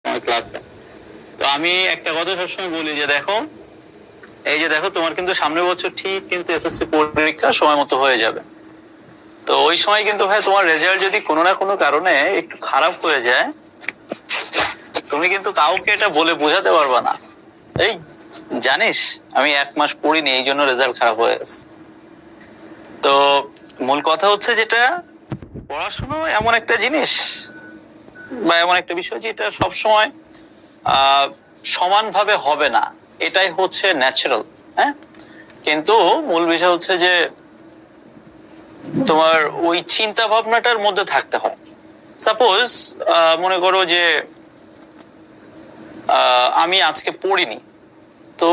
সবসময় ক্লাসে। তো আমি একটা কথা সবসময় বলি যে দেখো, এই যে দেখো তোমার কিন্তু সামনের বছর ঠিক কিন্তু এসএসসি পরীক্ষা সময় মতো হয়ে যাবে। তো ওই সময় কিন্তু ভাই তোমার রেজাল্ট যদি কোনো না কোনো কারণে একটু খারাপ হয়ে যায়, তুমি কিন্তু কাউকে এটা বলে বোঝাতে পারবা না, এই জানিস আমি 1 মাস পড়িনি এই জন্য রেজাল্ট খারাপ হয়ে গেছে। তো মূল কথা হচ্ছে যেটা, পড়াশোনা এমন একটা জিনিস বা এমন একটা বিষয় যেটা সবসময় সমানভাবে হবে না, এটাই হচ্ছে ন্যাচারাল। হ্যাঁ, কিন্তু মূল বিষয় হচ্ছে যে তোমার ওই চিন্তা ভাবনাটার মধ্যে থাকতে হয়। সাপোজ মনে করো যে আমি আজকে পড়িনি, তো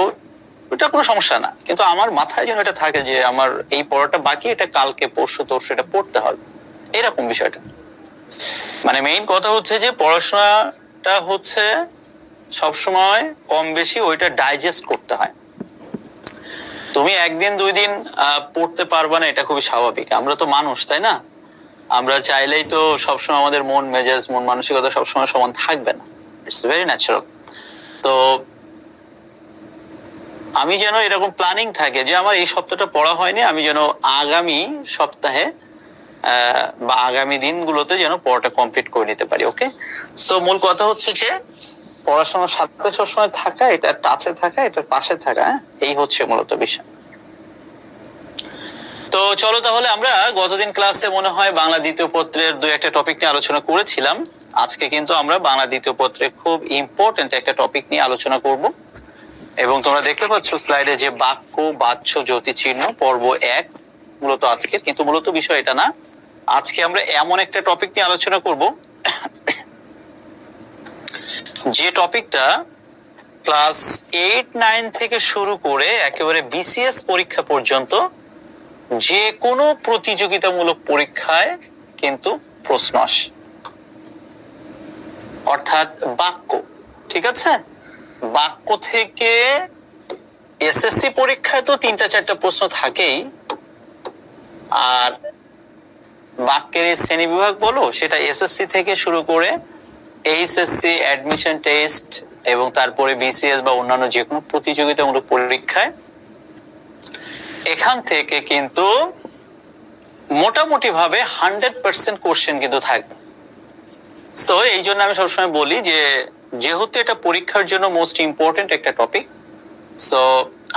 এটা কোনো সমস্যা না, কিন্তু আমার মাথায় যেন এটা থাকে যে আমার এই পড়াটা বাকি, এটা কালকে পরশু তরশু এটা পড়তে হবে, এরকম বিষয়টা। মানে মেইন কথা হচ্ছে যে পড়াশোনাটা হচ্ছে সবসময় কম বেশি ওইটা ডাইজেস্ট করতে হয়। তুমি একদিন 2 দিন পড়তে পারবা না, এটা খুবই স্বাভাবিক, আমরা তো মানুষ, তাই না? আমরা চাইলেই তো সবসময় আমাদের মন মেজাজ মন মানসিকতা সবসময় সমান থাকবে না, ইটস ভেরি ন্যাচারাল। তো আমি যেন এরকম প্ল্যানিং থাকে যে আমার এই সপ্তাহটা পড়া হয়নি, আমি যেন আগামী সপ্তাহে বা আগামী দিনগুলোতে যেন পড়াটা কমপ্লিট করে নিতে পারি। ওকে, সো মূল কথা হচ্ছে যে পড়াশোনার সাথে সবসময় থাকা, এটা টাচে থাকা, এটার পাশে থাকা, এই হচ্ছে মূলত বিষয়। তো চলো তাহলে আমরা গতদিন ক্লাসে মনে হয় বাংলা দ্বিতীয় পত্রের 2-1টা টপিক নিয়ে আলোচনা করেছিলাম। আজকে কিন্তু আমরা বাংলা দ্বিতীয় পত্রের খুব ইম্পর্টেন্ট একটা টপিক নিয়ে আলোচনা করব, এবং তোমরা দেখতে পাচ্ছ স্লাইডে যে বাক্য বাচ্য জ্যোতি চিহ্ন পর্ব 1 মূলত আজকে, কিন্তু মূলত বিষয় এটা না। আজকে আমরা এমন একটা টপিক নিয়ে আলোচনা করব যে টপিকটা ক্লাস 8-9 থেকে শুরু করে একেবারে বিসিএস পরীক্ষা পর্যন্ত যে কোনো প্রতিযোগিতামূলক পরীক্ষায় কিন্তু প্রশ্ন আসে, অর্থাৎ বাক্য। ঠিক আছে, বাক্য থেকে এসএসসি পরীক্ষায় তো 3-4টা প্রশ্ন থাকেই, আর বাক্যের শ্রেণী বিভাগ বলো, সেটা এসএসসি থেকে শুরু করে এইচএসসি অ্যাডমিশন টেস্ট এবং তারপরে বিসিএস বা অন্যান্য যে কোনো প্রতিযোগিতামূলক পরীক্ষায় এখান থেকে কিন্তু মোটামুটি ভাবে 100% কোশ্চেন কিন্তু থাকবে। সো এই জন্য আমি সবসময় বলি যে যেহেতু এটা পরীক্ষার জন্য মোস্ট ইম্পর্টেন্ট একটা টপিক, সো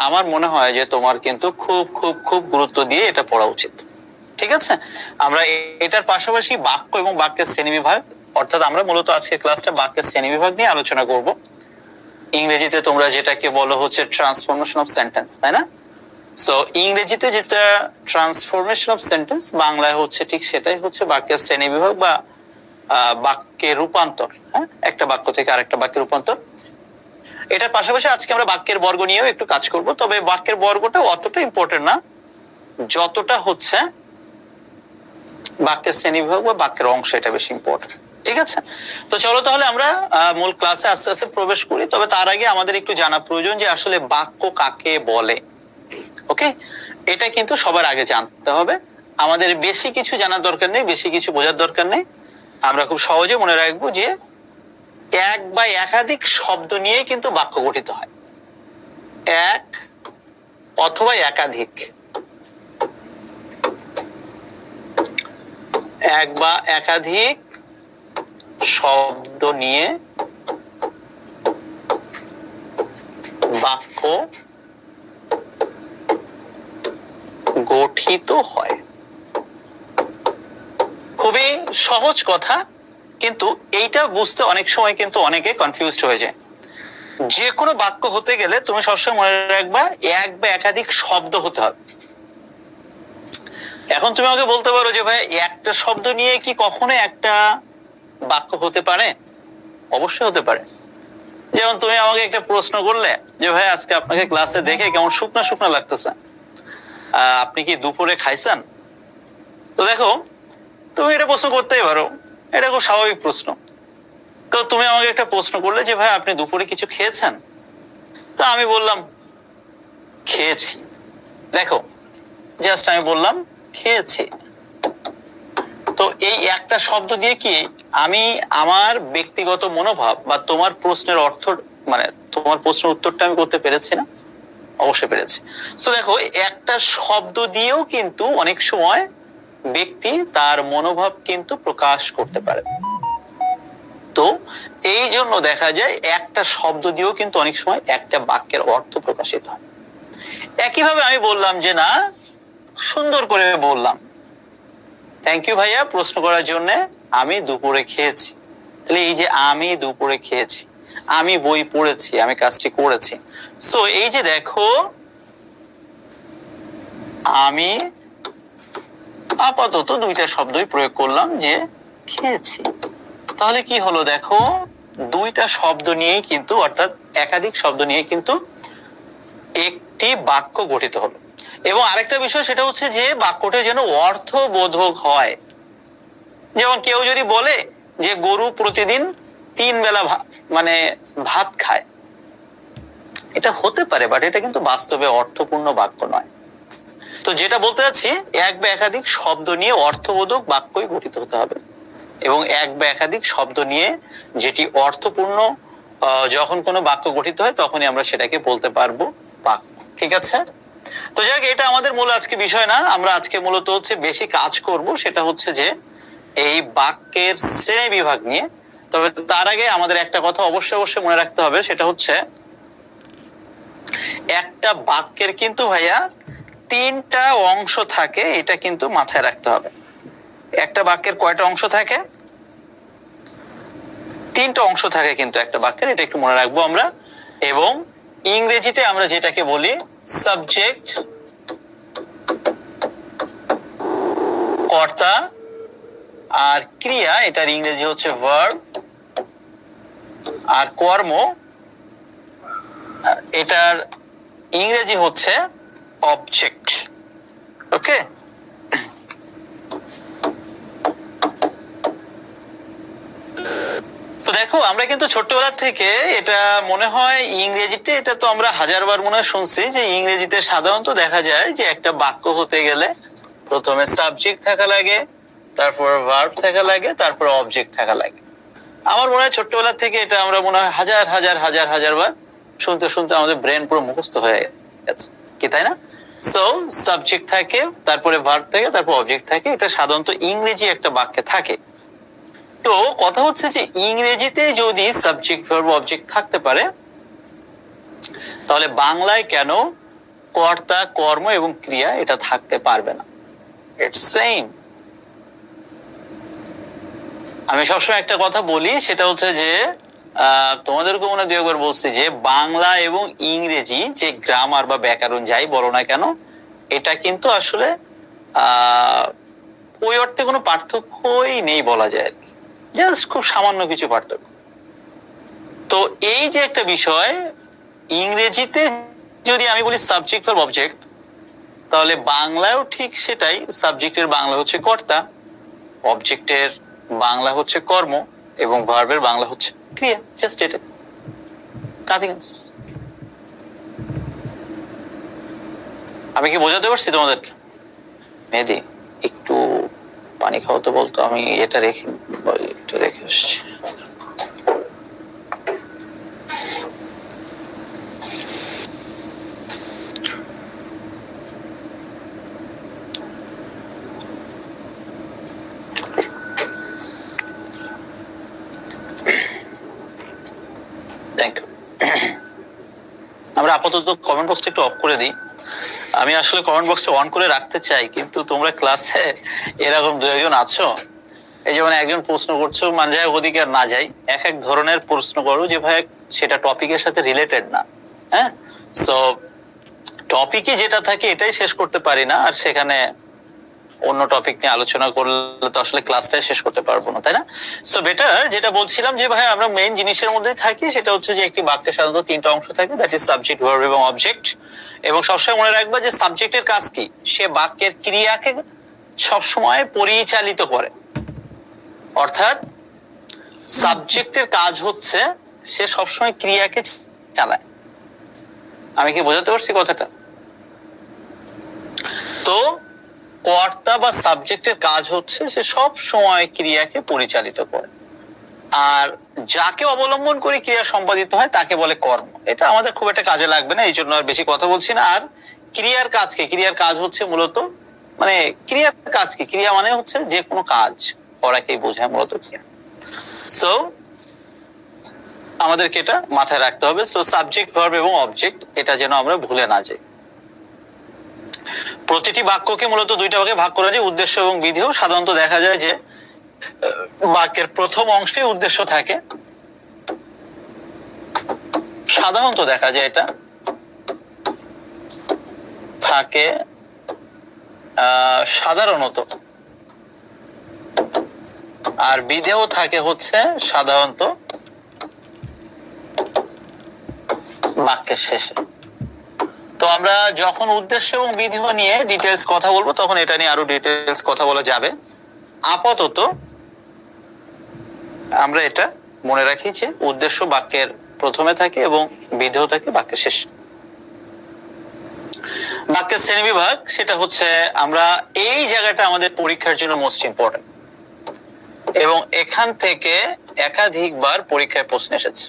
আমার মনে হয় যে তোমার কিন্তু খুব খুব খুব গুরুত্ব দিয়ে এটা পড়া উচিত। ঠিক আছে, আমরা এটার পাশাপাশি বাক্য এবং বাক্যের শ্রেণীবিভাগ, অর্থাৎ আমরা মূলত আজকে ক্লাসটা বাক্যের শ্রেণীবিভাগ নিয়ে আলোচনা করব। ইংরেজিতে তোমরা যেটাকে বলো হচ্ছে ট্রান্সফরমেশন অফ সেন্টেন্স, তাই না? সো ইংরেজিতে যেটা ট্রান্সফরমেশন অফ সেন্টেন্স, বাংলায় হচ্ছে ঠিক সেটাই হচ্ছে বাক্যের শ্রেণীবিভাগ বা বাক্যের রূপান্তর। হ্যাঁ, একটা বাক্য থেকে আরেকটা বাক্যের রূপান্তর। এটার পাশাপাশি আজকে আমরা বাক্যের বর্গ নিয়েও একটু কাজ করব, তবে বাক্যের বর্গটা অতটা ইম্পর্টেন্ট না যতটা হচ্ছে বাক্যের শ্রেণীবিভাগ বা বাক্যের অংশ, এটা বেশি ইম্পর্টেন্ট। ঠিক আছে, তো চলো তাহলে আমরা মূল ক্লাসে আস্তে আস্তে প্রবেশ করি। তবে তার আগে আমাদের একটু জানা প্রয়োজন যে আসলে বাক্য কাকে বলে। ওকে, এটা কিন্তু সবার আগে জানতে হবে। আমাদের বেশি কিছু জানার দরকার নেই, বেশি কিছু বোঝার দরকার নেই। আমরা খুব সহজে মনে রাখবো যে এক বা একাধিক শব্দ নিয়ে কিন্তু বাক্য গঠিত হয়, এক অথবা একাধিক, এক বা একাধিক শব্দ নিয়ে বাক্য গঠিত হয়। খুবই সহজ কথা, কিন্তু এইটা বুঝতে অনেক সময় কিন্তু অনেকে কনফিউজড হয়ে যায়। যে কোনো বাক্য হতে গেলে তুমি সবসময় মনে রাখবা এক বা একাধিক শব্দ হতে হবে। এখন তুমি আমাকে বলতে পারো যে ভাই একটা শব্দ নিয়ে কি কখনো একটা বাক্য হতে পারে? অবশ্যই হতে পারে। যেমন তুমি আমাকে একটা প্রশ্ন করলে যে ভাই আজকে আপনাকে ক্লাসে দেখে কেমন শুকনা শুকনা লাগতেছে, আপনি কি দুপুরে খাইছেন? তো দেখো, তুমি এটা প্রশ্ন করতেই পারো, এটা খুব স্বাভাবিক প্রশ্ন। তো তুমি আমাকে একটা প্রশ্ন করলে যে ভাই আপনি দুপুরে কিছু খেয়েছেন? তো আমি বললাম খেয়েছি। দেখো, জাস্ট আমি বললাম খেয়েছি। তো এই একটা শব্দ দিয়ে কি আমি আমার ব্যক্তিগত মনোভাব বা তোমার প্রশ্নের অর্থ মানে তোমার প্রশ্নের উত্তরটা আমি করতে পেরেছি না? অবশ্যই পেরেছি। সো দেখো, একটা শব্দ দিয়েও কিন্তু অনেক সময় ব্যক্তি তার মনোভাব কিন্তু প্রকাশ করতে পারে। তো এই জন্য দেখা যায় একটা শব্দ দিয়েও কিন্তু অনেক সময় একটা বাক্যের অর্থ প্রকাশিত হয়। একইভাবে আমি বললাম যে না, সুন্দর করে বললাম, থ্যাংক ইউ ভাইয়া প্রশ্ন করার জন্য, আমি দুপুরে খেয়েছি। তাহলে এই যে আমি দুপুরে খেয়েছি, আমি বই পড়েছি, আমি কাজটি করেছি। সো এই যে দেখো, আমি আপাতত দুইটা শব্দই প্রয়োগ করলাম যে খেয়েছি। তাহলে কি হলো দেখো, দুইটা শব্দ নিয়েই কিন্তু, অর্থাৎ একাধিক শব্দ নিয়ে কিন্তু একটি বাক্য গঠিত হলো। এবং আরেকটা বিষয় সেটা হচ্ছে যে বাক্যটা যেন অর্থবোধক হয়। যেমন কেউ যদি বলে যে গরু প্রতিদিন 3 বেলা মানে ভাত খায়, এটা হতে পারে, বাট এটা কিন্তু বাস্তবে অর্থপূর্ণ বাক্য নয়। তো যেটা বলতে যাচ্ছি, এক বা একাধিক শব্দ নিয়ে অর্থবোধক বাক্যই গঠিত হতে হবে, এবং এক বা একাধিক শব্দ নিয়ে যেটি অর্থপূর্ণ যখন কোনো বাক্য গঠিত হয় তখনই আমরা সেটাকে বলতে পারবো বাক্য। ঠিক আছে? তো যাক, এটা আমাদের মূল আজকে বিষয় না। আমরা আজকে মূলত হচ্ছে বেশি কাজ করব, সেটা হচ্ছে যে এই বাক্যের শ্রেণী বিভাগ নিয়ে। তবে তার আগে আমাদের একটা কথা অবশ্যই মনে রাখতে হবে, সেটা হচ্ছে একটা বাক্যের কিন্তু ভাইয়া 3টা অংশ থাকে, এটা কিন্তু মাথায় রাখতে হবে। একটা বাক্যের কয়টা অংশ থাকে? 3টা অংশ থাকে কিন্তু একটা বাক্যের, এটা একটু মনে রাখবো আমরা। এবং ইংরেজিতে আমরা যেটাকে বলি সাবজেক্ট, কর্তা, আর ক্রিয়া, এটার ইংরেজি হচ্ছে ভার্ব, আর কর্ম, এটার ইংরেজি হচ্ছে অবজেক্ট। ওকে? তো দেখো, আমরা কিন্তু ছোটবেলা থেকে এটা মনে হয় ইংরেজিতে, এটা তো আমরা হাজারবার মনে হয় শুনছি যে ইংরেজিতে সাধারণত দেখা যায় যে একটা বাক্য হতে গেলে প্রথমে সাবজেক্ট থাকা লাগে, তারপর ভার্ব থাকা লাগে, তারপর অবজেক্ট থাকা লাগে। আমার মনে হয় ছোটবেলা থেকে এটা আমরা মনে হয় হাজার বার শুনতে শুনতে আমাদের ব্রেন পুরো মুখস্থ হয়ে গেছে, কি তাই না? সো সাবজেক্ট থাকে, তারপরে ভার্ব থাকে, তারপর অবজেক্ট থাকে, এটা সাধারণত ইংরেজি একটা বাক্যে থাকে। তো কথা হচ্ছে যে ইংরেজিতে যদি সাবজেক্ট ভার্ব অবজেক্ট থাকতে পারে, তাহলে বাংলায় কেন কর্তা, কর্ম এবং ক্রিয়া এটা থাকতে পারবে না? It's same. আমি সবসময় একটা কথা বলি, সেটা হচ্ছে যে তোমাদেরকে মনে হয় 2 একবার বলছি যে বাংলা এবং ইংরেজি যে গ্রামার বা ব্যাকরণ যাই বলো না কেন, এটা কিন্তু আসলে ওই অর্থে কোনো পার্থক্যই নেই বলা যায় আর কি, জাস্ট খুব সামান্য কিছু পার্থক্য। তো এই যে একটা বিষয়, ইংরেজিতে যদি আমি বলি সাবজেক্ট ভার্ব অবজেক্ট, তাহলে বাংলায়ও ঠিক সেটাই। সাবজেক্টের বাংলা হচ্ছে কর্তা, অবজেক্টের বাংলা হচ্ছে কর্ম, এবং ভার্বের বাংলা হচ্ছে ক্রিয়া। জাস্ট এটা, নাথিং এলস। আমি কি বোঝাতে পারছি তোমাদেরকে? মেহেদি, একটু পানি খাওয়াতে বলতো, আমি এটা রেখে একটু রেখে আসছি। Thank you. আমরা আপাতত কমেন্ট বক্সটা একটু অফ করে দিই। আমি আসলে কমেন্ট বক্সটা অন করে রাখতে চাই, কিন্তু তোমরা ক্লাসে এরকম 2 একজন আছো, এই যেমন একজন প্রশ্ন করছো, মানে যাই ওদিকে আর না যাই, এক এক ধরনের প্রশ্ন করো যে ভাই সেটা টপিকের সাথে রিলেটেড না। হ্যাঁ, সো টপিকে যেটা থাকে এটাই শেষ করতে পারি না, আর সেখানে অন্য টপিক নিয়ে আলোচনা করলে তো আসলে ক্লাসটাই শেষ করতে পারবো না, তাই না? সো বেটার যেটা বলছিলাম যে ভাই আমরা মেইন জিনিসের মধ্যে থাকি, সেটা হচ্ছে যে একটি বাক্যে সাধারণত 3টা অংশ থাকে, দ্যাট ইজ সাবজেক্ট, ভার্ব এবং অবজেক্ট। এবং সবসময় মনে রাখবা যে সাবজেক্টের কাজ কি? সে বাক্যের ক্রিয়াকে সবসময় পরিচালিত করে। অর্থাৎ সাবজেক্টের কাজ হচ্ছে সে সবসময় ক্রিয়াকে চালায়। আমি কি বোঝাতে পারছি কথাটা? তো কর্তা বা সাবজেক্টের কাজ হচ্ছে সে সব সময় ক্রিয়াকে পরিচালিত করে। আর যাকে অবলম্বন করে ক্রিয়া সম্পাদিত হয় তাকে বলে কর্ম। এটা আমাদের খুব একটা কাজে লাগবে না, এই জন্য আর বেশি কথা বলছি না। আর ক্রিয়ার কাজ কি? ক্রিয়ার কাজ হচ্ছে মূলত মানে ক্রিয়ার কাজ কি? ক্রিয়া মানে হচ্ছে যে কোনো কাজ করাকেই বোঝায় মূলত ক্রিয়া। সো আমাদেরকে এটা মাথায় রাখতে হবে। সো সাবজেক্ট, ভার্ব এবং অবজেক্ট এটা যেন আমরা ভুলে না যাই। প্রতিটি বাক্যকে মূলত দুইটা ভাগে ভাগ করা যায়, উদ্দেশ্য এবং বিধেয়। সাধারণত দেখা যায় যে বাক্যের প্রথম অংশে উদ্দেশ্য থাকে, সাধারণত দেখা যায় এটা থাকে সাধারণত, আর বিধেয় থাকে হচ্ছে সাধারণত বাক্যের শেষে। তো আমরা যখন উদ্দেশ্য এবং বিধেয় নিয়ে ডিটেলস কথা বলবো তখন এটা নিয়ে আরো ডিটেলস কথা বলা যাবে। আপাতত আমরা এটা মনে রাখি যে উদ্দেশ্য বাক্যের প্রথমে থাকে এবং বিধেয় থাকে বাক্যের শেষে। বাক্যের শ্রেণীবিভাগ সেটা হচ্ছে, আমরা এই জায়গাটা আমাদের পরীক্ষার জন্য মোস্ট ইম্পর্টেন্ট এবং এখান থেকে একাধিকবার পরীক্ষায় প্রশ্ন এসেছে।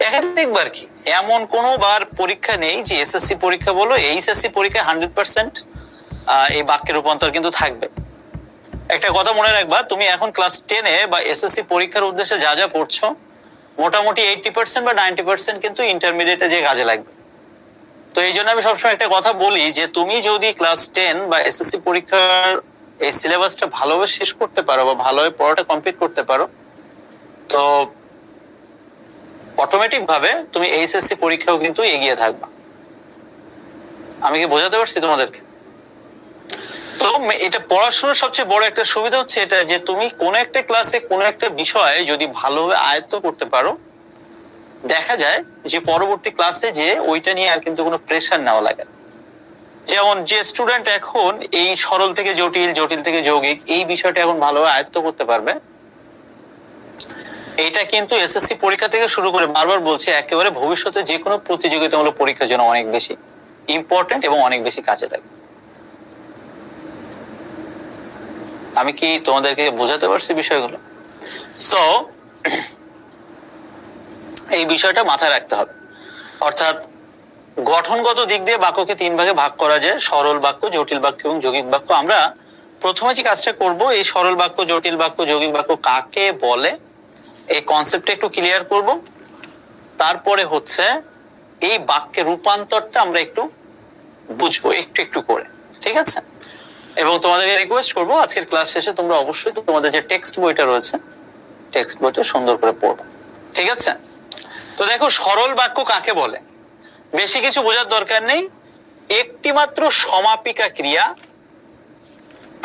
একাধিকবার কি, এমন কোনো বার পরীক্ষা নেই যে এসএসসি পরীক্ষা বলো, এইচএসসি পরীক্ষায় 100% এই বাক্যের রূপান্তর কিন্তু থাকবে। একটা কথা মনে রাখবা, তুমি এখন ক্লাস 10-এ বা এসএসসি পরীক্ষার উদ্দেশ্যে যা যা পড়ছো মোটামুটি 80% বা 90% কিন্তু ইন্টারমিডিয়েটে যে কাজে লাগবে। তো এই জন্য আমি সবসময় একটা কথা বলি যে তুমি যদি ক্লাস 10 বা এসএসসি পরীক্ষার এই সিলেবাসটা ভালোভাবে শেষ করতে পারো বা ভালোভাবে পড়াটা কমপ্লিট করতে পারো, তো অটোমেটিক ভাবে তুমি এইচএসসি পরীক্ষাও কিন্তু এগিয়ে থাকবা। আমি কি বোঝাতে পারছি তোমাদেরকে? তো এটা পড়াশোনার সবচেয়ে বড় একটা সুবিধা হচ্ছে এটা যে তুমি কোন একটা ক্লাসে কোন একটা বিষয় যদি ভালোভাবে আয়ত্ত করতে পারো, দেখা যায় যে পরবর্তী ক্লাসে যে ওইটা নিয়ে আর কিন্তু কোনো প্রেশার নেওয়া লাগে না। যেমন যে স্টুডেন্ট এখন এই সরল থেকে জটিল, জটিল থেকে যৌগিক এই বিষয়টা এখন ভালোভাবে আয়ত্ত করতে পারবে, এটা কিন্তু এসএসসি পরীক্ষা থেকে শুরু করে বারবার বলছে একেবারে ভবিষ্যতে যে কোনো প্রতিযোগিতামূলক পরীক্ষার জন্য অনেক বেশি ইম্পর্টেন্ট এবং অনেক বেশি কাজে লাগবে। আমি কি তোমাদেরকে বোঝাতে পারছি বিষয়গুলো? সো এই বিষয়টা মাথায় রাখতে হবে। অর্থাৎ গঠনগত দিক দিয়ে বাক্যকে 3 ভাগে ভাগ করা যায়, সরল বাক্য, জটিল বাক্য এবং যৌগিক বাক্য। আমরা প্রথমে যে কাজটা করব, এই সরল বাক্য, জটিল বাক্য, যৌগিক বাক্য কাকে বলে এই কনসেপ্টটা একটু ক্লিয়ার করব। তারপরে হচ্ছে এই বাক্যের রূপান্তরটা আমরা একটু বুঝবো একটু একটু করে, ঠিক আছে? এবং তোমাদেরকে রিকোয়েস্ট করবো আজকের ক্লাস শেষে তোমরা অবশ্যই তোমাদের যে টেক্সট বইটা রয়েছে টেক্সট বইটা সুন্দর করে পড়বে, ঠিক আছে? তো দেখো সরল বাক্য কাকে বলে, বেশি কিছু বোঝার দরকার নেই। একটি মাত্র সমাপিকা ক্রিয়া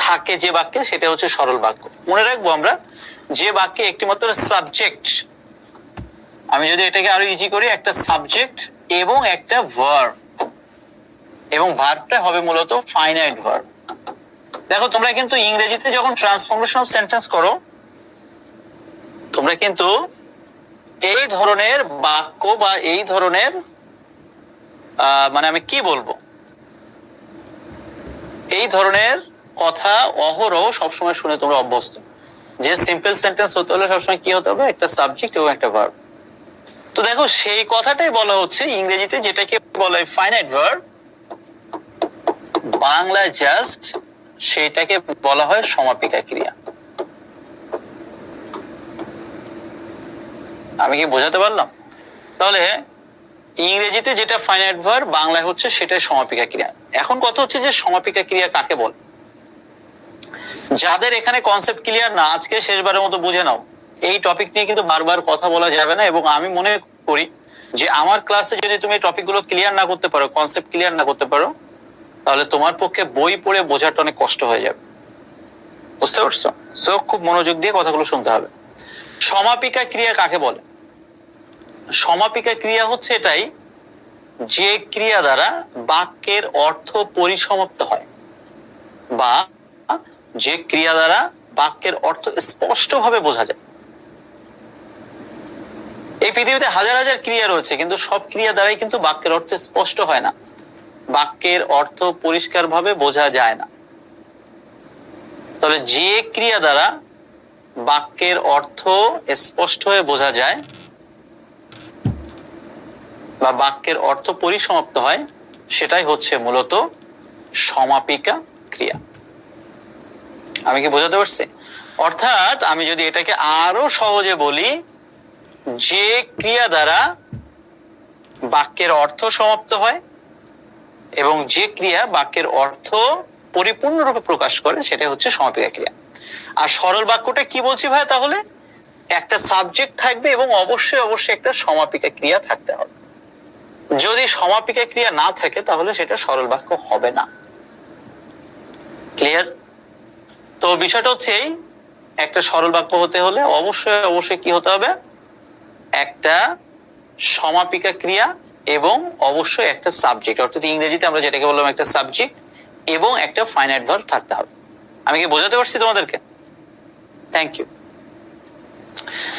থাকে যে বাক্যে, সেটা হচ্ছে সরল বাক্য। মনে রাখবো আমরা যে বাক্যে একটি মাত্র সাবজেক্ট, আমি যদি এটাকে আরো ইজি করি, একটা সাবজেক্ট এবং একটা ভার্ব, এবং ভার্বটা হবে মূলত ফাইনাইট ভার্ব। দেখো তোমরা কিন্তু ইংরেজিতে যখন ট্রান্সফরমেশন অফ সেন্টেন্স করো, তোমরা কিন্তু এই ধরনের বাক্য বা এই ধরনের মানে আমি কি বলবো, এই ধরনের কথা অহরহ সবসময় শুনে তোমরা অভ্যস্ত যে সিম্পল সেন্টেন্স হতে হলে সবসময় কি হতে হবে, একটা সাবজেক্ট এবং একটা ভার্ব। তো দেখো সেই কথাটাই বলা হচ্ছে ইংরেজিতে, যেটাকে বলা হয় ফাইনাইট ভার্ব, বাংলায় জাস্ট সেটাকে বলা হয় সমাপিকা ক্রিয়া। আমি কি বোঝাতে পারলাম? তাহলে ইংরেজিতে যেটা ফাইনাইট ভার্ব, বাংলায় হচ্ছে সেটাই সমাপিকা ক্রিয়া। এখন কথা হচ্ছে যে সমাপিকা ক্রিয়া কাকে বলে। যাদের এখানে কনসেপ্ট ক্লিয়ার না, আজকে শেষবারের মতো বুঝে নাও, এই টপিক নিয়ে কিন্তু বারবার কথা বলা যাবে না। এবং আমি মনে করি যে আমার ক্লাসে যদি তুমি টপিকগুলো ক্লিয়ার না করতে পারো, কনসেপ্ট ক্লিয়ার না করতে পারো, তাহলে তোমার পক্ষে বই পড়ে বোঝাটা অনেক কষ্ট হয়ে যাবে। বুঝতে পারছো? সো খুব মনোযোগ দিয়ে কথাগুলো শুনতে হবে। সমাপিকা ক্রিয়া কাকে বলে? সমাপিকা ক্রিয়া হচ্ছে এটাই যে ক্রিয়া দ্বারা বাক্যের অর্থ পরিসমাপ্ত হয়, বা যে ক্রিয়া দ্বারা বাক্যের অর্থ স্পষ্টভাবে বোঝা যায়। এই পৃথিবীতে হাজার হাজার ক্রিয়া রয়েছে, কিন্তু সব ক্রিয়া দ্বারাই কিন্তু বাক্যের অর্থ স্পষ্ট হয় না, বাক্যের অর্থ পরিষ্কারভাবে বোঝা যায় না। তাহলে যে ক্রিয়া দ্বারা বাক্যের অর্থ স্পষ্ট হয়ে বোঝা যায় বা বাক্যের অর্থ পরিসমাপ্ত হয়, সেটাই হচ্ছে মূলত সমাপিকা ক্রিয়া। আমি কি বোঝাতে পারছি? অর্থাৎ আমি যদি এটাকে আরো সহজে বলি, যে ক্রিয়া দ্বারা বাক্যের অর্থ সমাপ্ত হয় এবং যে ক্রিয়া বাক্যের অর্থ পরিপূর্ণরূপে প্রকাশ করে, সেটা হচ্ছে সমাপিকা ক্রিয়া। আর সরল বাক্যটা কি বলছি ভাই? তাহলে একটা সাবজেক্ট থাকবে এবং অবশ্যই অবশ্যই একটা সমাপিকা ক্রিয়া থাকতে হবে। যদি সমাপিকা ক্রিয়া না থাকে তাহলে সেটা সরল বাক্য হবে না। ক্লিয়ার? তো বিষয়টা হচ্ছে এই, একটা সরল বাক্য হতে হলে অবশ্যই অবশ্যই কি হতে হবে? একটা সমাপিকা ক্রিয়া এবং অবশ্যই একটা সাবজেক্ট, অর্থাৎ ইংরেজিতে আমরা যেটাকে বললাম একটা সাবজেক্ট এবং একটা ফাইনাইট ভার্ব থাকতে হবে। আমি কি বোঝাতে পারছি তোমাদেরকে? Thank you.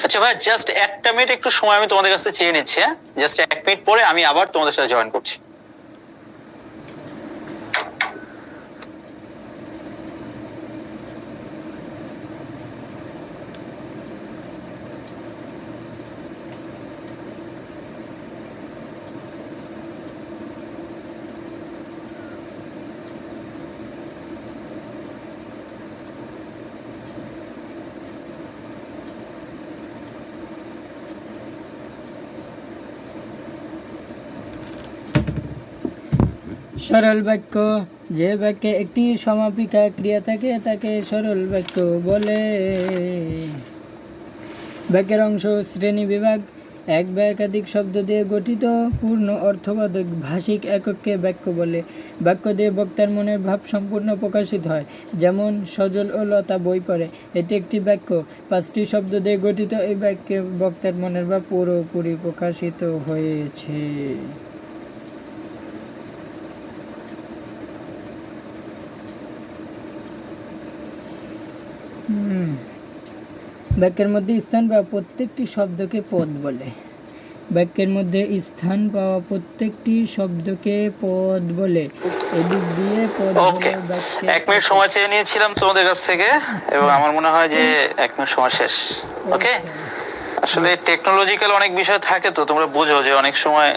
আচ্ছা ভাই, জাস্ট একটা মিনিট একটু সময় আমি তোমাদের কাছে চেয়ে নিচ্ছি। জাস্ট 1 মিনিট পরে আমি আবার তোমাদের সাথে জয়েন করছি। সরল বাক্য, যে বাক্যে একটি সমাপিকা ক্রিয়া থাকে তাকে সরল বাক্য বলে। বাক্যের অংশ শ্রেণী বিভাগ, এক বা একাধিক শব্দ দিয়ে গঠিত পূর্ণ অর্থবোধক ভাষিক একককে বাক্য বলে। বাক্য দিয়ে বক্তার মনের ভাব সম্পূর্ণ প্রকাশিত হয়, যেমন সজল ও লতা বই পড়ে, এটি একটি বাক্য। 5টি শব্দ দিয়ে গঠিত এই বাক্যে বক্তার মনের ভাব পুরোপুরি প্রকাশিত হয়েছে। বাক্যের মধ্যে স্থান পাওয়া প্রত্যেকটি শব্দকে পদ বলে। বাক্যের মধ্যে স্থান পাওয়া প্রত্যেকটি শব্দকে পদ বলে। এদিক দিয়ে পদ ওকে, 1 মিনিট সময় চেয়ে নিয়েছিলাম তোমাদের কাছ থেকে এবং আমার মনে হয় যে 1 মিনিট সময় শেষ। ওকে, আসলে টেকনোলজিক্যাল অনেক বিষয় থাকে, তো তোমরা বুঝো যে অনেক সময়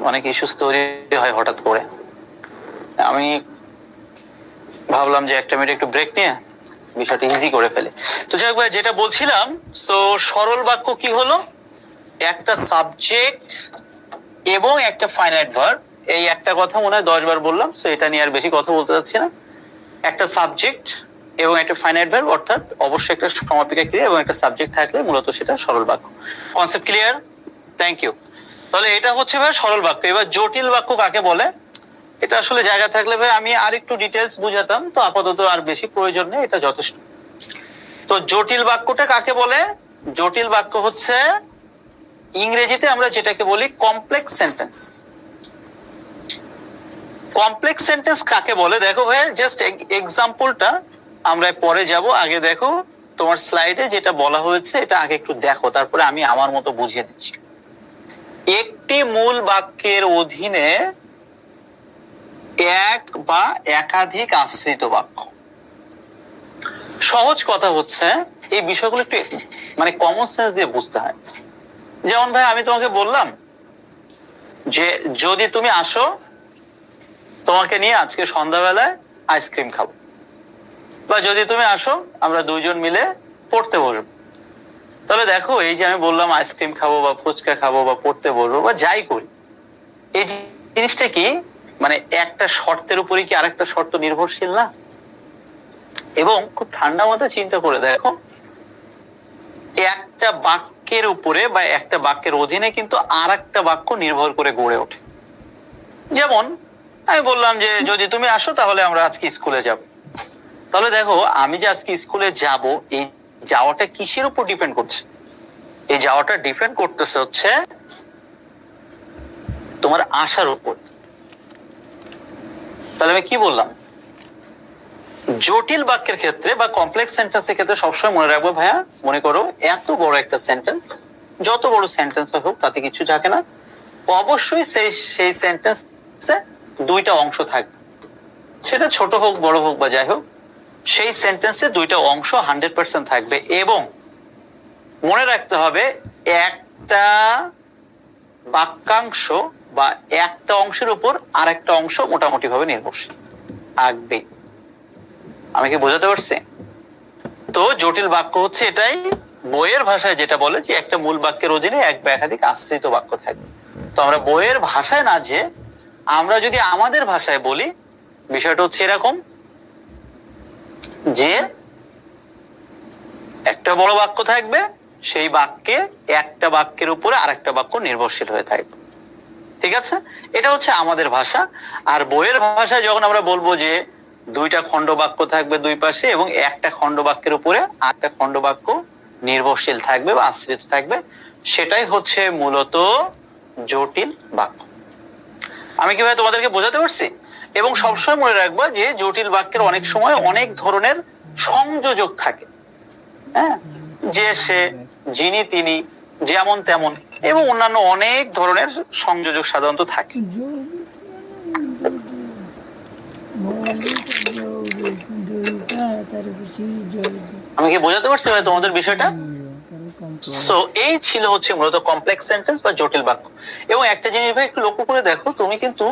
অনেক ইস্যুস তৈরি হয় হঠাৎ করে। আমি ভাবলাম যে 1 মিনিট একটু ব্রেক নিয়ে বিষয়টা ইজি করে ফেলে। তো যাই হোক ভাই, যেটা বলছিলাম, সো সরল বাক্য কি হলো? একটা সাবজেক্ট এবং একটা ফাইনাইট ভার্ব। এই একটা কথা মনে হয় 10 বার বললাম, সো এটা নিয়ে আর বেশি কথা বলতে যাচ্ছি না। একটা সাবজেক্ট এবং একটা ফাইনাইট ভার্ব, অর্থাৎ অবশ্যই একটা সমাপিকা ক্রিয়া এবং একটা সাবজেক্ট থাকলে মূলত সেটা সরল বাক্য। Concept clear? Thank you. তাহলে এটা হচ্ছে ভাই সরল বাক্য। এবার জটিল বাক্য কাকে বলে? এটা আসলে জায়গা থাকলে ভাই আমি আর একটু ডিটেলস বুঝাতাম, তো আপাতত আর বেশি প্রয়োজন নেই, এটা যথেষ্ট। তো জটিল বাক্যটা কাকে বলে? জটিল বাক্য হচ্ছে ইংরেজিতে আমরা যেটাকে বলি কমপ্লেক্স সেন্টেন্স। কমপ্লেক্স সেন্টেন্স কাকে বলে? দেখো ভাই, জাস্ট এক্সাম্পলটা আমরা পরে যাব, আগে দেখো তোমার স্লাইডে যেটা বলা হয়েছে এটা আগে একটু দেখো, তারপরে আমি আমার মতো বুঝিয়ে দিচ্ছি। একটি মূল বাক্যের অধীনে এক বা একাধিক আশ্রিত বাক্য। সহজ কথা হচ্ছে এই বিষয়গুলো একটু মানে কমন সেন্স দিয়ে বুঝতে হয়। যেমন ভাই, আমি তোমাকে বললাম যে যদি তুমি আসো, তোমাকে নিয়ে আজকে সন্ধ্যাবেলায় আইসক্রিম খাবো, বা যদি তুমি আসো আমরা দুইজন মিলে পড়তে বসবো। তাহলে দেখো, এই যে আমি বললাম আইসক্রিম খাবো বা ফুচকা খাবো বা পড়তে বসবো বা যাই করি, এই জিনিসটা কি মানে একটা শর্তের উপরে কি আরেকটা শর্ত নির্ভরশীল না? এবং খুব ঠান্ডা মাথায় চিন্তা করে দেখো, একটা বাক্যের উপরে বা একটা বাক্যের অধীনে কিন্তু আর একটা বাক্য নির্ভর করে গড়ে ওঠে। যেমন আমি বললাম যে যদি তুমি আসো তাহলে আমরা আজকে স্কুলে যাব। তাহলে দেখো, আমি যে আজকে স্কুলে যাব, এই যাওয়াটা কিসের উপর ডিপেন্ড করছে? এই যাওয়াটা ডিপেন্ড করতেছে হচ্ছে তোমার আশার উপর। তাহলে আমি কি বললাম? জটিল বাক্যের ক্ষেত্রে বা কমপ্লেক্স সেন্টেন্সের ক্ষেত্রে সবসময় মনে রাখবো ভাইয়া, মনে করো এত বড় একটা সেন্টেন্স, যত বড় সেন্টেন্স হোক তাতে কিছু থাকে না, অবশ্যই সেই সেন্টেন্সে দুইটা অংশ থাকবে। সেটা ছোট হোক বড় হোক বা যাই হোক, সেই সেন্টেন্সে দুইটা অংশ 100% থাকবে এবং মনে রাখতে হবে একটা বাক্যাংশ বা একটা অংশের উপর আরেকটা অংশ মোটামুটি ভাবে নির্ভরশীল থাকবে। আমি কি বোঝাতে পারছি? তো জটিল বাক্য হচ্ছে এটাই, বইয়ের ভাষায় যেটা বলে যে একটা মূল বাক্যের অধীনে এক বা একাধিক আশ্রিত বাক্য থাকবে। তো আমরা বইয়ের ভাষায় না যে আমরা যদি আমাদের ভাষায় বলি, বিষয়টা হচ্ছে এরকম যে একটা বড় বাক্য থাকবে, সেই বাক্যে একটা বাক্যের উপরে আরেকটা বাক্য নির্ভরশীল হয়ে থাকবে। ঠিক আছে, এটা হচ্ছে আমাদের ভাষা। আর বইয়ের ভাষায় যখন আমরা বলবো যে দুইটা খণ্ড বাক্য থাকবে দুই পাশে এবং একটা খণ্ড বাক্যের উপরে আরেকটা খণ্ড বাক্য নির্ভরশীল থাকবে বা আশ্রিত থাকবে, সেটাই হচ্ছে মূলত জটিল বাক্য। আমি কিভাবে তোমাদেরকে বোঝাতে পারছি? এবং সবসময় মনে রাখবা যে জটিল বাক্যের অনেক সময় অনেক ধরনের সংযোজক থাকে। হ্যাঁ, যে সে, যিনি তিনি, যেমন তেমন এবং অন্যান্য অনেক ধরনের সংযোজক সাধারণত থাকে। আমি কি বোঝাতে পারছি ভাই তোমাদের বিষয়টা? সো এই ছিল হচ্ছে মূলত কমপ্লেক্স সেন্টেন্স বা জটিল বাক্য। এবং একটা জিনিস ভাই একটু লক্ষ্য করে দেখো, তুমি কিন্তু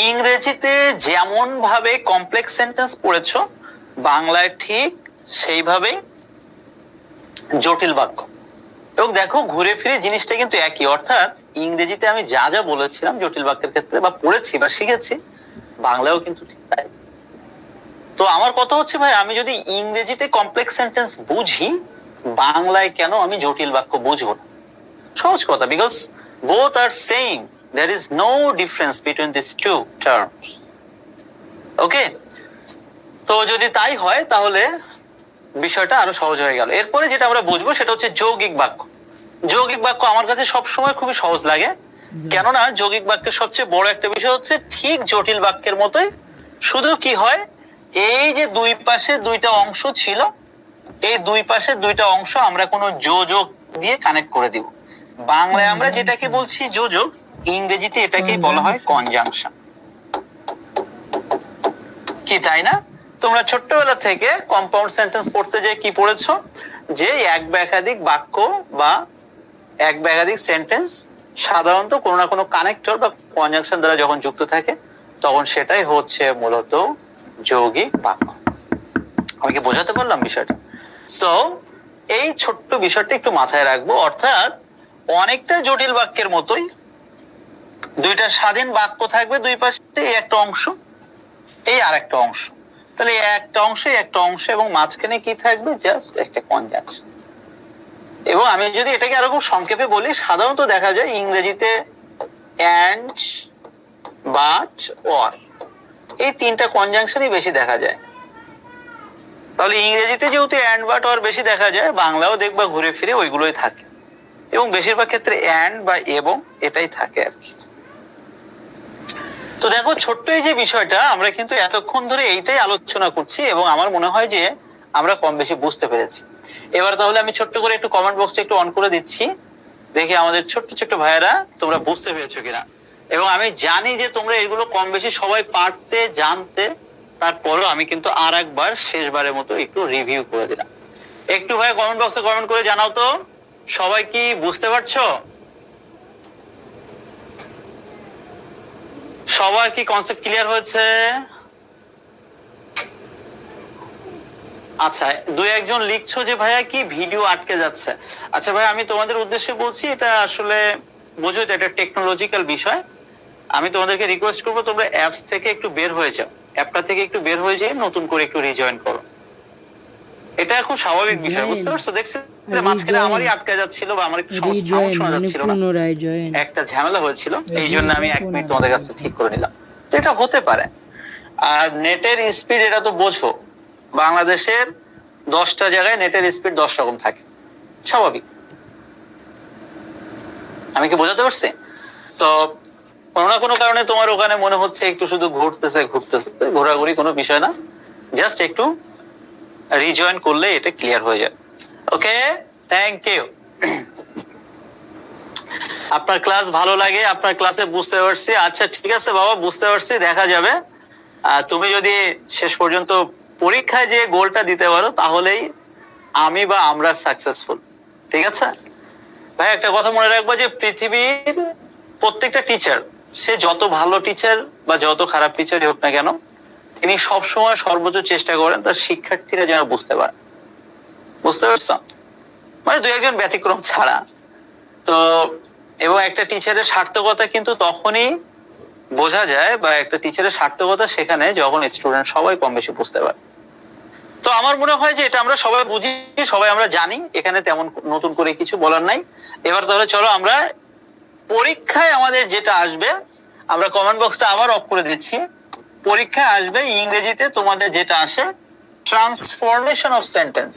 ইংরেজিতে যেমন ভাবে কমপ্লেক্স সেন্টেন্স পড়েছো, বাংলায় ঠিক সেইভাবে জটিল বাক্য। এবং দেখো ঘুরে ফিরে জিনিসটা কিন্তু একই, অর্থাৎ ইংরেজিতে আমি যা যা বলেছিলাম জটিল বাক্যের ক্ষেত্রে বা পড়েছি বা শিখেছি, বাংলায়ও কিন্তু ঠিক তাই। তো আমার কথা হচ্ছে ভাই, আমি যদি ইংরেজিতে কমপ্লেক্স সেন্টেন্স বুঝি, বাংলায় কেন আমি জটিল বাক্য বুঝবো না? সহজ কথা, because both are same, there is no difference between these two terms. ওকে, তো যদি তাই হয় তাহলে বিষয়টা আরো সহজ হয়ে গেল। এরপরে যেটা আমরা বুঝবো সেটা হচ্ছে যৌগিক বাক্য। যৌগিক বাক্য আমার কাছে সবসময় খুবই সহজ লাগে, কেননা যৌগিক বাক্যের সবচেয়ে বড় একটা বিষয় হচ্ছে ঠিক জটিল বাক্যের মতোই, শুধু কি হয়, এই যে দুই পাশে দুইটা অংশ ছিল, এই দুই পাশে দুইটা অংশ আমরা কোনো যোজক দিয়ে কানেক্ট করে দিব। বাংলায় আমরা যেটাকে বলছি যোজক, ইংরেজিতে এটাকেই বলা হয় কনজাংশন। কি তাই না? তোমরা ছোট্টবেলা থেকে কম্পাউন্ড সেন্টেন্স পড়তে যে কি পড়েছো, যে এক বা একাধিক বাক্য বা এক বা একাধিক সেন্টেন্স সাধারণত কোনো না কোনো কানেক্টর বা কনজাংশন দ্বারা যখন যুক্ত থাকে, তখন সেটাই হচ্ছে মূলত যৌগিক বাক্য। আমি কি বোঝাতে পারলাম বিষয়টা? সো এই ছোট্ট বিষয়টা একটু মাথায় রাখবো, অর্থাৎ অনেকটা জটিল বাক্যের মতোই দুইটা স্বাধীন বাক্য থাকবে দুই পাশে, এই একটা অংশ, এই আর একটা অংশ। তাহলে একটা অংশে একটা অংশ এবং মাঝখানে কি থাকবে? জাস্ট একটা কনজাংশন। এবং আমি যদি এটাকে আরো খুব সংক্ষেপে বলি, সাধারণত দেখা যায় ইংরেজিতে অ্যান্ড, বাট, অর, এই তিনটা কনজাংশনই বেশি দেখা যায়। তাহলে ইংরেজিতে যেহেতু অ্যান্ড, বাট, অর বেশি দেখা যায়, বাংলাও দেখবা ঘুরে ফিরে ওইগুলোই থাকে, এবং বেশিরভাগ ক্ষেত্রে অ্যান্ড বা এবং এটাই থাকে আর কি। তো দেখো ছোট্ট এই যে বিষয়টা, আমরা কিন্তু এতক্ষণ ধরে এইটাই আলোচনা করছি এবং আমার মনে হয় যে আমরা কম বেশি বুঝতে পেরেছি। এবার তাহলে আমি ছোট্ট করে একটু কমেন্ট বক্সটা একটু অন করে দিচ্ছি, দেখি আমাদের ছোট্ট ছোট্ট ভাইয়েরা তোমরা বুঝতে পেরেছো কিনা। এবং আমি জানি যে তোমরা এগুলো কম বেশি সবাই পারতে জানতে, তারপরও আমি কিন্তু আর একবার শেষবারের মতো একটু রিভিউ করে দিলাম। একটু ভাই কমেন্ট বক্সে কমেন্ট করে জানাও তো সবাই কি বুঝতে পারছো, সবার কি কনসেপ্ট ক্লিয়ার হয়েছে? আচ্ছা, দুই একজন লিখছো যে ভাইয়া কি ভিডিও আটকে যাচ্ছে। আচ্ছা ভাই, আমি তোমাদের উদ্দেশ্যে বলছি, এটা আসলে বুঝো এটা একটা টেকনোলজিক্যাল বিষয়। আমি তোমাদেরকে রিকোয়েস্ট করবো তোমরা অ্যাপস থেকে একটু বের হয়ে যাও, অ্যাপটা থেকে একটু বের হয়ে যেয়ে নতুন করে একটু রিজয়েন করো। এটা খুব স্বাভাবিক বিষয়, বুঝতে পারছো? দেখছেন মাঝখানে আমারই আটকে যাচ্ছিল বা আমার একটু সাউন্ড শোনা যাচ্ছিল না, একটা ঝামেলা হয়েছিল, এই জন্য আমি 1 মিনিট তোমাদের কাছে ঠিক করে নিলাম। তো এটা হতে পারে। আর নেটের স্পিড এটা তো বোঝো, বাংলাদেশের 10টা জায়গায় নেটের স্পিড 10 রকম থাকে, স্বাভাবিক। আমি কি বোঝাতে পারছি? সো কোনো না কোনো কারণে তোমার ওখানে মনে হচ্ছে একটু শুধু ঘুরতেছে, ঘোরাঘুরি কোনো বিষয় না, জাস্ট একটু রিজয়েন করলে এটা ক্লিয়ার হয়ে যায়। ওকে, থ্যাংক ইউ। আপনার ক্লাস ভালো লাগে, আপনার ক্লাসে বুঝতে পারছি। আচ্ছা ঠিক আছে বাবা, বুঝতে পারছি, দেখা যাবে। তুমি যদি শেষ পর্যন্ত পরীক্ষায় যে গোলটা দিতে পারো, তাহলেই আমি বা আমরা সাকসেসফুল। ঠিক আছে ভাই, একটা কথা মনে রাখবো যে পৃথিবীর প্রত্যেকটা টিচার, সে যত ভালো টিচার বা যত খারাপ টিচারই হোক না কেন, তিনি সবসময় সর্বোচ্চ চেষ্টা করেন তার শিক্ষার্থীরা যেন বুঝতে পারে। বুঝতে পারছো? মানে দু একজন ব্যতিক্রম ছাড়া। তো এবং একটা টিচারের সার্থকতা কিন্তু তখনই বোঝা যায়, বা একটা টিচারের সার্থকতা সেখানে যখন স্টুডেন্ট সবাই কম বেশি বুঝতে পারে। তো আমার মনে হয় যে এটা আমরা সবাই বুঝি, সবাই আমরা জানি, এখানে তেমন নতুন করে কিছু বলার নাই। এবার তাহলে চলো আমরা পরীক্ষায় আমাদের যেটা আসবে, আমরা কমেন্ট বক্সটা আবার অফ করে দিচ্ছি। পরীক্ষায় আসবে ইংরেজিতে তোমাদের যেটা আসে, ট্রান্সফরমেশন অফ সেন্টেন্স।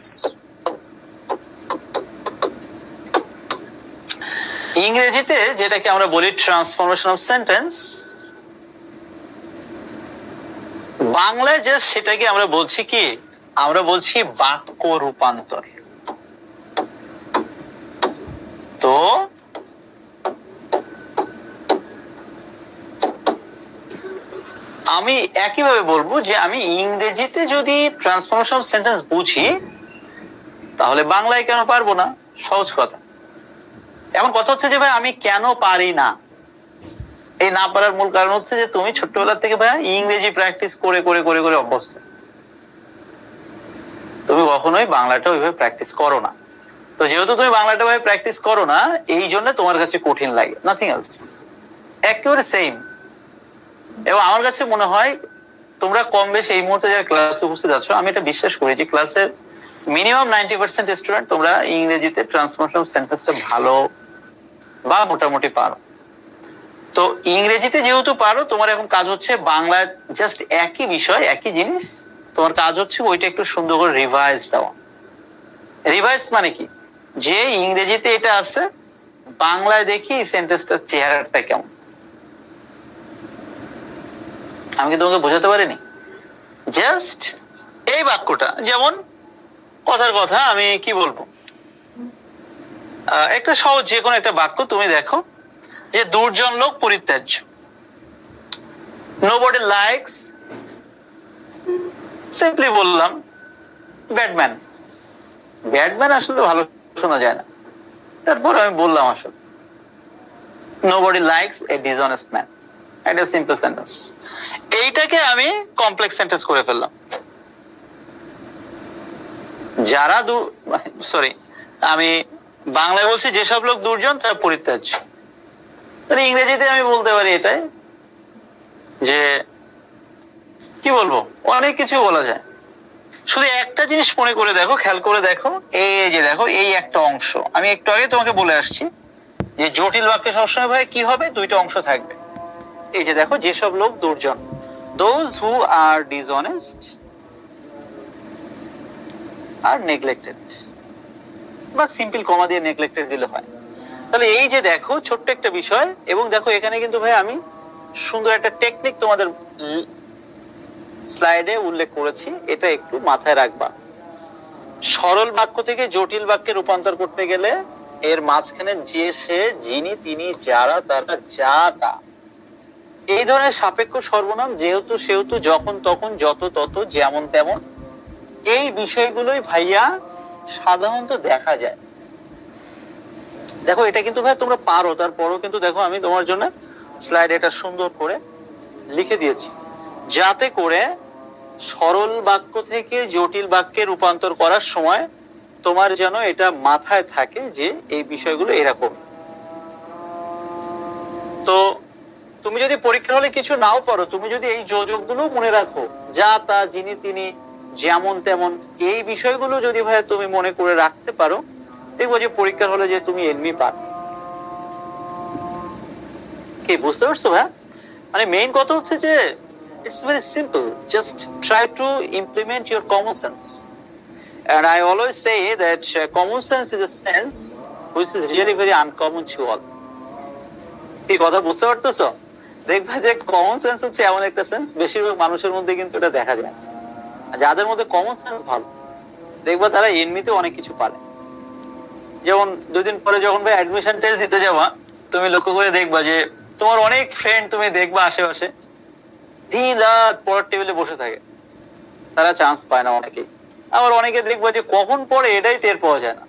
ইংরেজিতে যেটাকে আমরা বলি ট্রান্সফরমেশন অফ সেন্টেন্স, বাংলায় যে সেটাকে আমরা বলছি কি, আমরা বলছি বাক্য রূপান্তর। তো আমি একইভাবে বলবো যে আমি ইংরেজিতে যদি ট্রান্সফরমেশন অফ সেন্টেন্স বুঝি, তাহলে বাংলায় কেন পারবো না? সহজ কথা। এমন কথা হচ্ছে যে ভাই আমি কেন পারি না, এই না পারার মূল কারণ হচ্ছে যে তুমি ছোট্টবেলা থেকে ভাই ইংরেজি প্র্যাকটিস করে করে করে করে অভ্যস্ত, তুমি কখনোই বাংলাটা ওইভাবে প্র্যাকটিস করো না। তো যেহেতু তুমি বাংলাটা ভাবে প্র্যাকটিস করো না, এই জন্য তোমার কাছে কঠিন লাগে, নাথিং এলস, একেবারে সেম। এবং আমার কাছে মনে হয় তোমরা কম বেশি এই মুহূর্তে যারা ক্লাসে উপস্থিত আছো, আমি এটা বিশ্বাস করি যে ক্লাসের মিনিমাম 90% স্টুডেন্ট তোমরা ইংরেজিতে ট্রান্সফরমেশন সেন্টেন্সটা ভালো বা মোটামুটি পারো। তো ইংরেজিতে যেহেতু পারো, তোমার এখন কাজ হচ্ছে বাংলা জাস্ট একই বিষয় একই জিনিস, তোমার কাজ হচ্ছে ওইটা একটু সুন্দর করে রিভাইজ দেওয়া। রিভাইজ মানে কি, যে ইংরেজিতে এটা আছে, বাংলায় দেখি এই সেন্টেন্সটার চেহারাটা কেমন। আমি কি তোমাকে বোঝাতে পারিনি? জাস্ট এই বাক্যটা, যেমন কথার কথা আমি কি বলবো, একটা সহজ যে কোনো একটা বাক্য তুমি দেখো, যে দুর্জন লোক পরিত্যাজ্য। নোবডি লাইকস, সিম্পলি বললাম ব্যাটম্যান। ব্যাটম্যান আসলে ভালো শোনা যায় না, তারপর আমি বললাম আসলে nobody likes a dishonest man. এটা সিম্পল সেন্টেন্স, এইটাকে আমি কমপ্লেক্স সেন্টেন্স করে ফেললাম। যারা সরি, আমি বাংলায় বলছি যেসব লোক দুর্জন তারা পরিত্যাজ্য। তাহলে ইংরেজিতে আমি বলতে পারি এটাই, যে কি বলবো, অনেক কিছু বলা যায়। শুধু একটা জিনিস মনে করে দেখো, খেয়াল করে দেখো, এই যে দেখো এই একটা অংশ, আমি একটু আগে তোমাকে বলে আসছি যে জটিল বাক্যে সবসময় ভাই কি হবে, দুইটা অংশ থাকবে। এই যে দেখো, যেসব লোক দুর্জন, দোজ হু আর ডিসঅনেস্ট আর নেগলেক্টেড, বা সিম্পল কমা দিয়ে নেগলেক্টেড দিলে হয়। তাহলে এই যে দেখো ছোট্ট একটা বিষয়, এবং দেখো এখানে কিন্তু ভাই আমি সুন্দর একটা টেকনিক তোমাদের স্লাইডে উল্লেখ করেছি, এটা একটু মাথায় রাখবা। সরল বাক্য থেকে জটিল বাক্যে রূপান্তর করতে গেলে এর মাঝখানে যে, সে, যিনি, তিনি, যারা, তারা, যা, তা, এই ধরনের সাপেক্ষ সর্বনাম, যেহেতু, সেহেতু, যখন তখন, যত তত, যেমন তেমন, এই বিষয়গুলোই ভাইয়া সাধারণত দেখা যায়। দেখো এটা কিন্তু ভাই তোমরা পারো, তারপরও কিন্তু দেখো আমি তোমার জন্য স্লাইড এটা সুন্দর করে লিখে দিয়েছি, যাতে করে সরল বাক্য থেকে জটিল বাক্যে রূপান্তর করার সময় তোমার যেন এটা মাথায় থাকে যে এই বিষয়গুলো এরকম। তো তুমি যদি পরীক্ষার হলে কিছু নাও পারো, তুমি যদি এই যোজকগুলো মনে রাখো, যা, তা, যিনি, তিনি, যেমন তেমন, এই বিষয়গুলো যদি ভাই তুমি মনে করে রাখতে পারো, দেখবো যে পরীক্ষার হলে যে তুমি এমনি পারো। কি বুঝতে পারছো ভাই? মানে মেইন কথা হচ্ছে যে it's very simple, just try to implement your common sense, and I always say that common sense is a sense which is really very uncommon to all. কি কথা বুঝতে পারতেছো? দেখবা যে কমন সেন্স হচ্ছে এমন একটা সেন্স, বেশিরভাগ মানুষের মধ্যে কিন্তু এটা দেখা যায়। যাদের মধ্যে কমন সেন্স ভালো, দেখবা তারা এমনিতে অনেক কিছু পারে। যেমন দুদিন পরে যখন ভাই অ্যাডমিশন টেস্ট দিতে যাবা, তুমি লক্ষ্য করে দেখবা যে তোমার অনেক ফ্রেন্ড তুমি দেখবা আশেপাশে দিন রাত পড়ার টেবিলে বসে থাকে, তারা চান্স পায় না অনেকেই। আবার অনেকে দেখবে যে কখন পড়ে এটাই টের পাওয়া যায় না,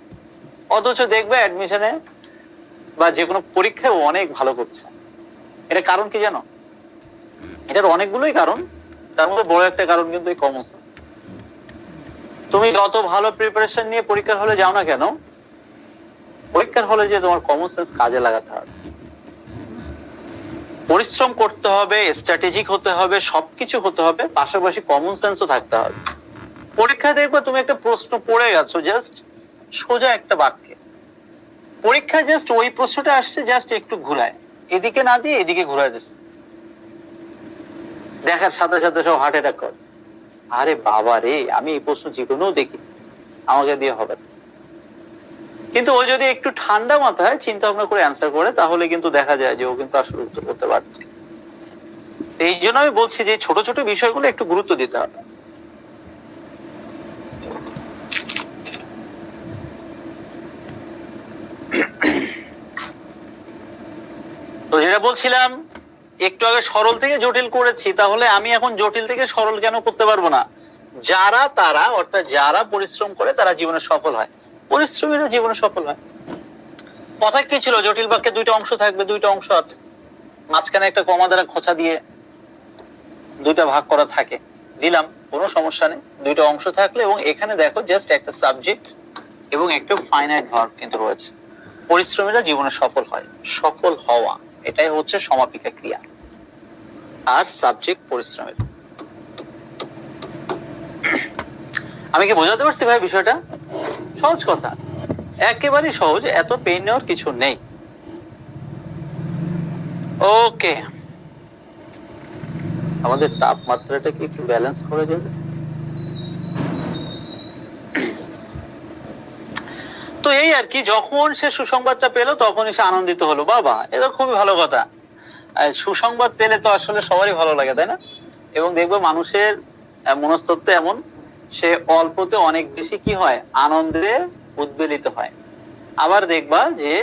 অথচ দেখবে অ্যাডমিশনে বা যে কোনো পরীক্ষায় অনেক ভালো করছে। এটা কারণ কি জানো? এটার অনেকগুলোই কারণ, তার মধ্যে বড় একটা কারণ কিন্তু এই কমন সেন্স। তুমি যত ভালো প্রিপারেশন নিয়ে পরীক্ষার হলে যাও না কেন, পরীক্ষার হলে যে তোমার কমন সেন্স কাজে লাগাতে হবে, পরিশ্রম করতে হবে, স্ট্র্যাটেজিক হতে হবে, সবকিছু হতে হবে, পাশাপাশি কমন সেন্সও থাকতে হবে। পরীক্ষায় দেখবে তুমি একটা প্রশ্ন পড়ে গেছো জাস্ট সোজা একটা বাক্যে, পরীক্ষায় জাস্ট ওই প্রশ্নটা আসছে, জাস্ট একটু ঘুরায়, এদিকে না দিয়ে এদিকে ঘুরায় দিচ্ছে, দেখার সাথে সাথে সব হার্ট অ্যাটাক করে, আরে বাবা রে, আমি এই প্রশ্ন জীবনেও দেখি, আমাকে দিয়ে হবে না। কিন্তু ও যদি একটু ঠান্ডা মাথায় চিন্তা ভাবনা করে অ্যান্সার করে, তাহলে কিন্তু দেখা যায় যে ও কিন্তু আসলে উত্তর করতে পারছে। এই জন্য আমি বলছি যে ছোট ছোট বিষয়গুলো একটু গুরুত্ব দিতে হবে। তো যেটা বলছিলাম, একটু আগে সরল থেকে জটিল করেছি, তাহলে আমি এখন জটিল থেকে সরল কেন করতে পারবো না? তারা অর্থাৎ যারা পরিশ্রম করে তারা জীবনে সফল হয়, পরিশ্রমীরা জীবনে সফল হয়। কথা কি ছিল? জটিল বাক্যে দুইটা অংশ থাকবে, দুইটা অংশ আছে, মাঝখানে একটা কমা দ্বারা খোঁচা দিয়ে দুইটা ভাগ করা থাকে, দিলাম, কোনো সমস্যা নেই। দুইটা অংশ থাকলে, এবং এখানে দেখো জাস্ট একটা সাবজেক্ট এবং একটা ফাইনাইট ভার্ব কিন্তু রয়েছে। পরিশ্রমীরা জীবনে সফল হয়, সফল হওয়া এটাই হচ্ছে সমাপিকা ক্রিয়া, আর সাবজেক্ট পরিশ্রমের। আমি কি বোঝাতে পারছি ভাই বিষয়টা? সহজ কথা, একেবারেই সহজ, এত পেন নেওয়ার কিছু নেই। ওকে, আমাদের তাপমাত্রাটা কি একটু ব্যালেন্স করে যাবে? তো এই আর কি, যখন সে সুসংবাদটা পেল তখনই সে আনন্দিত হলো, বাবা এটা খুবই ভালো কথা। সুসংবাদ পেলে তো আসলে সবারই ভালো লাগে, তাই না? এবং দেখবে মানুষের মনস্তত্ত্ব এমন, সে অল্পতে অনেক বেশি কি হয়, আনন্দে উদ্বেলিত হয়। আবার দেখবা যে